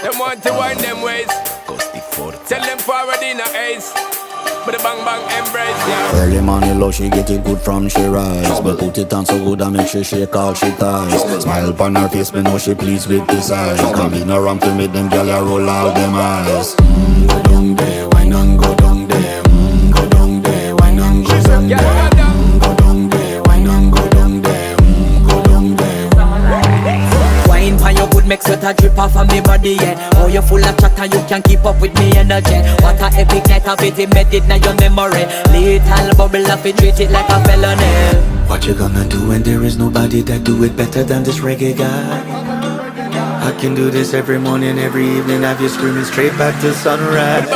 Them want to wind them ways. Tell them forward in a ace. But the bang bang embrace, yeah. Early morning love, she get it good from she rise. But put it on so good and make she shake all she ties. Smile upon her face, me know she pleased with this eyes. Come in around to make them gyal a roll out them eyes. Go down there, why not go down there? Go down there, why not go down there? Go down there, why not go down there? Go down there. Wine pan your good make sweat a drip off of me body, yeah. Oh, you full of chatter, you can't keep up with me energy. What a epic night of it, embedded now your memory. Little bubble of it, treat it like a felony. What you gonna do when there is nobody that do it better than this reggae guy? I can do this every morning, every evening, have you screaming straight back to sunrise.